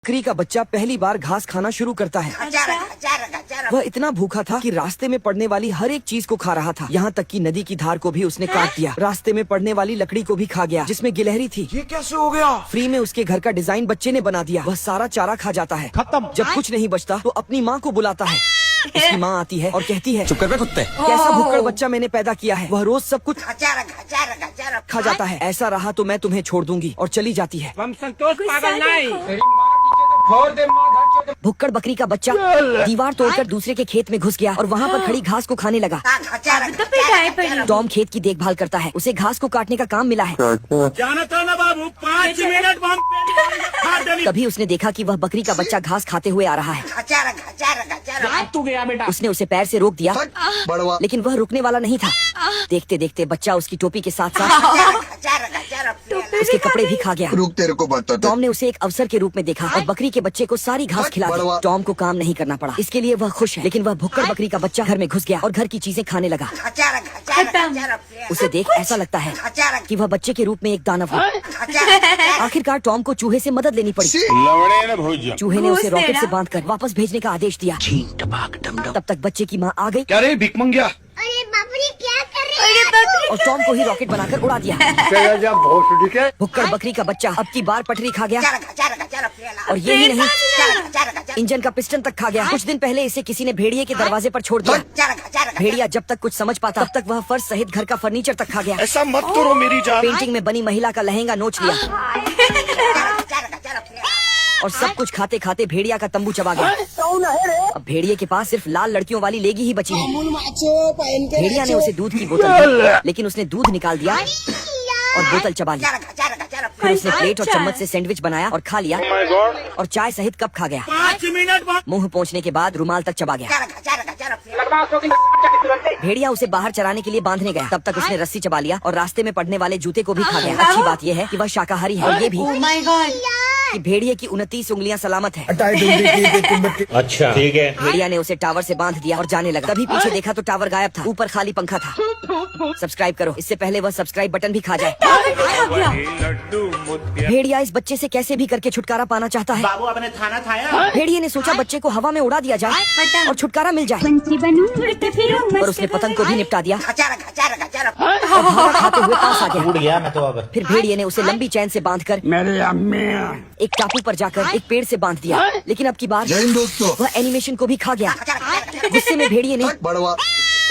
बकरी का बच्चा पहली बार घास खाना शुरू करता है। वह इतना भूखा था कि रास्ते में पड़ने वाली हर एक चीज को खा रहा था, यहाँ तक कि नदी की धार को भी उसने काट दिया। रास्ते में पड़ने वाली लकड़ी को भी खा गया जिसमें गिलहरी थी। ये कैसे हो गया? फ्री में उसके घर का डिजाइन बच्चे ने बना दिया। वह सारा चारा खा जाता है। खत्म। जब कुछ नहीं बचता तो अपनी माँ को बुलाता है। उसकी माँ आती है और कहती है, चुप कर बे कुत्ते। कैसा भुक्कड़ बच्चा मैंने पैदा किया है। वह रोज सब कुछ खा जाता है। ऐसा रहा तो मैं तुम्हें छोड़ दूंगी, और चली जाती है। भुक्कड़ बकरी का बच्चा दीवार तोड़कर दूसरे के खेत में घुस गया और वहाँ पर खड़ी घास को खाने लगा। टॉम खेत की देखभाल करता है। उसे घास को काटने का काम मिला है। जानता ना बाबू, 5 मिनट तभी उसने देखा कि वह बकरी का बच्चा घास खाते हुए आ रहा है। तू गया बेटा। उसने उसे पैर से रोक दिया, बड़वा। लेकिन वह रुकने वाला नहीं था। देखते देखते बच्चा उसकी टोपी के साथ साथ उसके कपड़े भी खा गया। रुक, तेरे को बताता। टॉम ने उसे एक अवसर के रूप में देखा और बकरी के बच्चे को सारी घास खिला दी। बड़वा। टॉम को काम नहीं करना पड़ा, इसके लिए वह खुश है। लेकिन वह भुक्कड़ बकरी का बच्चा घर में घुस गया और घर की चीजें खाने लगा। उसे देख ऐसा लगता है कि वह बच्चे के रूप में एक दानव है। आखिरकार टॉम को चूहे से मदद लेनी पड़ी। चूहे ने उसे रॉकेट से बांधकर वापस भेजने का आदेश दिया। तब तक बच्चे की माँ आ गई क्या रे भिख मंगिया? अरे बापरे, क्या कर रही है? और टॉम को ही रॉकेट बनाकर उड़ा दिया। भुक्कड़ बकरी का बच्चा अब की बार पटरी खा गया, और ये ही नहीं, इंजन का पिस्टन तक खा गया। कुछ दिन पहले इसे किसी ने भेड़िए के दरवाजे पर छोड़ दिया। भेड़िया जब तक कुछ समझ पाता तब तक वह फर्श सहित घर का फर्नीचर तक खा गया। ऐसा मत करो मेरी जान। पेंटिंग में बनी महिला का लहंगा नोच लिया और सब कुछ खाते खाते भेड़िया का तंबू चबा गया। अब भेड़िए के पास सिर्फ लाल लड़कियों वाली लेगी ही बची है। भेड़िया ने उसे दूध की बोतल दी, लेकिन उसने दूध निकाल दिया और बोतल चबा ली। फिर उसने प्लेट और चम्मच से सैंडविच बनाया और खा लिया, और चाय सहित कप खा गया। 5 मिनट मुंह पहुँचने के बाद रुमाल तक चबा गया। भेड़िया उसे बाहर चराने के लिए बांधने गया। तब तक उसने रस्सी चबा लिया और रास्ते में पड़ने वाले जूते को भी खा गया। अच्छी बात यह है कि वह शाकाहारी है, और ये भी कि भेड़िए की 29 उंगलियां सलामत है। अच्छा ठीक है। भेड़िया ने उसे टावर से बांध दिया और जाने लगा। तभी पीछे देखा तो टावर गायब था, ऊपर खाली पंखा था। सब्सक्राइब करो, इससे पहले वह सब्सक्राइब बटन भी खा जाए। भेड़िया इस बच्चे से कैसे भी करके छुटकारा पाना चाहता है। बाबू आपने खाना खाया? भेड़िए ने सोचा बच्चे को हवा में उड़ा दिया जाए और छुटकारा मिल जाए, और उसने पतंग को भी निपटा दिया और भागा खाते हुए पास आ गया। उड़ गया मैं तो अब। फिर भेड़िए ने उसे लंबी चैन से बांधकर मेरी अम्मी। एक टापू पर जाकर एक पेड़ से बांध दिया। लेकिन अब की बार जय हिंद दोस्तों। वह एनिमेशन को भी खा गया। गुस्से में भेड़िए ने बड़वा।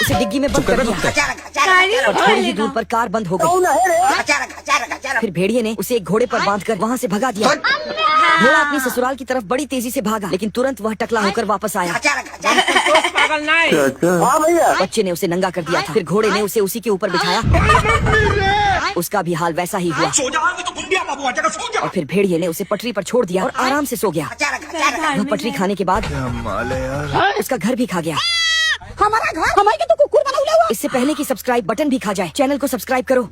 उसे डिग्गी में बंद कर दिया और थोड़ी ही दूर पर कार बंद हो गई। फिर भेड़िए ने उसे एक घोड़े पर बांधकर वहाँ से भगा दिया। घोड़ा अपनी ससुराल की तरफ बड़ी तेजी से भागा, लेकिन तुरंत वह टकला होकर वापस आया। बच्चे ने उसे नंगा कर दिया था। फिर घोड़े ने उसे उसी के ऊपर बिठाया। उसका भी हाल वैसा ही हुआ, और फिर भेड़िए ने उसे पटरी पर छोड़ दिया और आराम से सो गया। वह पटरी खाने के बाद उसका घर भी खा गया। हमारा घर हमारे तो कुकुर बना हुआ। इससे पहले कि सब्सक्राइब बटन भी खा जाए, चैनल को सब्सक्राइब करो।